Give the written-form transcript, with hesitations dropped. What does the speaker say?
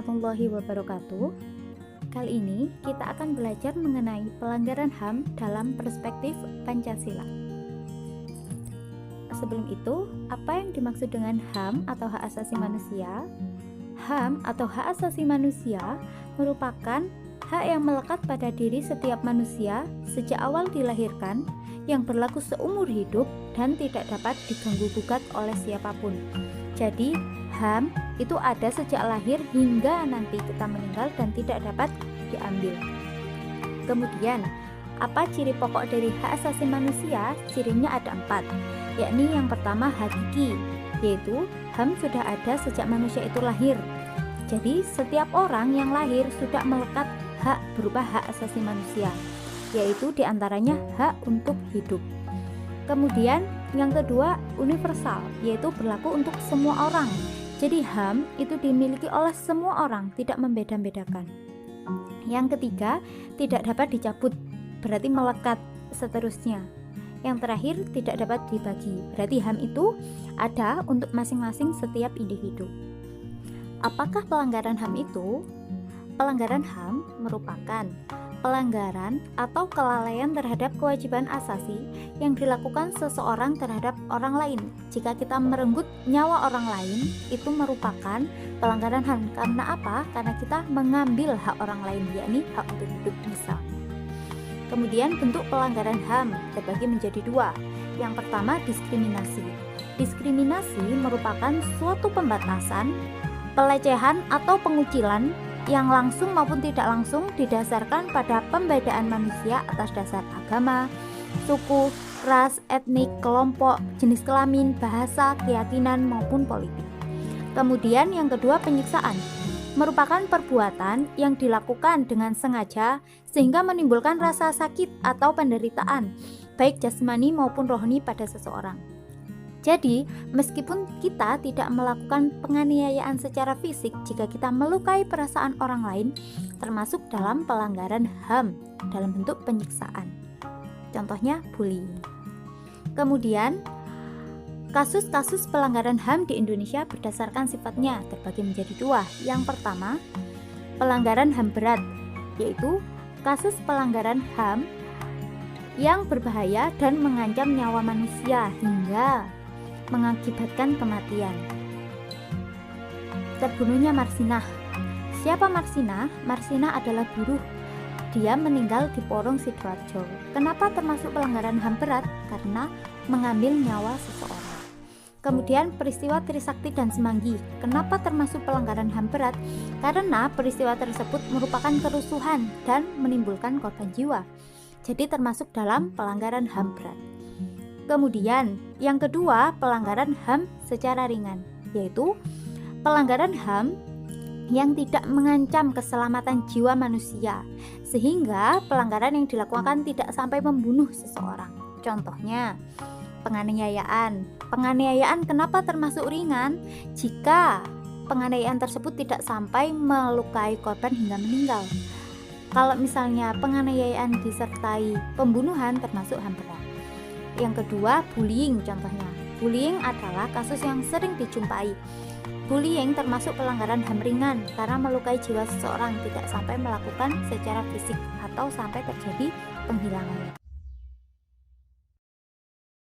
warahmatullahi wabarakatuh. Kali ini kita akan belajar mengenai pelanggaran HAM dalam perspektif Pancasila. Sebelum itu, apa yang dimaksud dengan HAM atau hak asasi manusia? HAM atau hak asasi manusia merupakan hak yang melekat pada diri setiap manusia sejak awal dilahirkan, yang berlaku seumur hidup dan tidak dapat diganggu-gugat oleh siapapun. Jadi, HAM itu ada sejak lahir hingga nanti kita meninggal dan tidak dapat diambil. Kemudian, apa ciri pokok dari hak asasi manusia? Cirinya ada 4, yakni yang pertama hakiki, yaitu HAM sudah ada sejak manusia itu lahir. Jadi, setiap orang yang lahir sudah melekat hak berupa hak asasi manusia, yaitu diantaranya hak untuk hidup. Kemudian yang kedua universal, yaitu berlaku untuk semua orang. Jadi HAM itu dimiliki oleh semua orang, tidak membeda-bedakan. Yang ketiga tidak dapat dicabut, berarti melekat seterusnya. Yang terakhir tidak dapat dibagi, berarti HAM itu ada untuk masing-masing setiap individu. Apakah pelanggaran HAM itu? Pelanggaran HAM merupakan pelanggaran atau kelalaian terhadap kewajiban asasi yang dilakukan seseorang terhadap orang lain. Jika kita merenggut nyawa orang lain, itu merupakan pelanggaran HAM. Karena apa? Karena kita mengambil hak orang lain, yakni hak untuk hidup misalnya. Kemudian bentuk pelanggaran HAM terbagi menjadi 2. Yang pertama diskriminasi. Diskriminasi merupakan suatu pembatasan, pelecehan atau pengucilan yang langsung maupun tidak langsung didasarkan pada pembedaan manusia atas dasar agama, suku, ras, etnik, kelompok, jenis kelamin, bahasa, keyakinan maupun politik. Kemudian yang kedua penyiksaan, merupakan perbuatan yang dilakukan dengan sengaja sehingga menimbulkan rasa sakit atau penderitaan, baik jasmani maupun rohani pada seseorang. Jadi, meskipun kita tidak melakukan penganiayaan secara fisik, jika kita melukai perasaan orang lain, termasuk dalam pelanggaran HAM dalam bentuk penyiksaan. Contohnya bullying. Kemudian, kasus-kasus pelanggaran HAM di Indonesia berdasarkan sifatnya terbagi menjadi 2. Yang pertama, pelanggaran HAM berat, yaitu kasus pelanggaran HAM yang berbahaya dan mengancam nyawa manusia hingga mengakibatkan kematian. Terbunuhnya Marsinah. Siapa Marsinah? Marsinah adalah buruh. Dia meninggal di Porong Sidoarjo. Kenapa termasuk pelanggaran HAM berat? Karena mengambil nyawa seseorang. Kemudian peristiwa Trisakti dan Semanggi. Kenapa termasuk pelanggaran HAM berat? Karena peristiwa tersebut merupakan kerusuhan dan menimbulkan korban jiwa. Jadi termasuk dalam pelanggaran HAM berat. Kemudian yang kedua pelanggaran HAM secara ringan, yaitu pelanggaran HAM yang tidak mengancam keselamatan jiwa manusia, sehingga pelanggaran yang dilakukan tidak sampai membunuh seseorang. Contohnya penganiayaan. Penganiayaan kenapa termasuk ringan? Jika penganiayaan tersebut tidak sampai melukai korban hingga meninggal. Kalau misalnya penganiayaan disertai pembunuhan termasuk HAM berat. Yang kedua, bullying contohnya. Bullying adalah kasus yang sering dijumpai. Bullying termasuk pelanggaran HAM ringan karena melukai jiwa seseorang, tidak sampai melakukan secara fisik atau sampai terjadi penghilangan.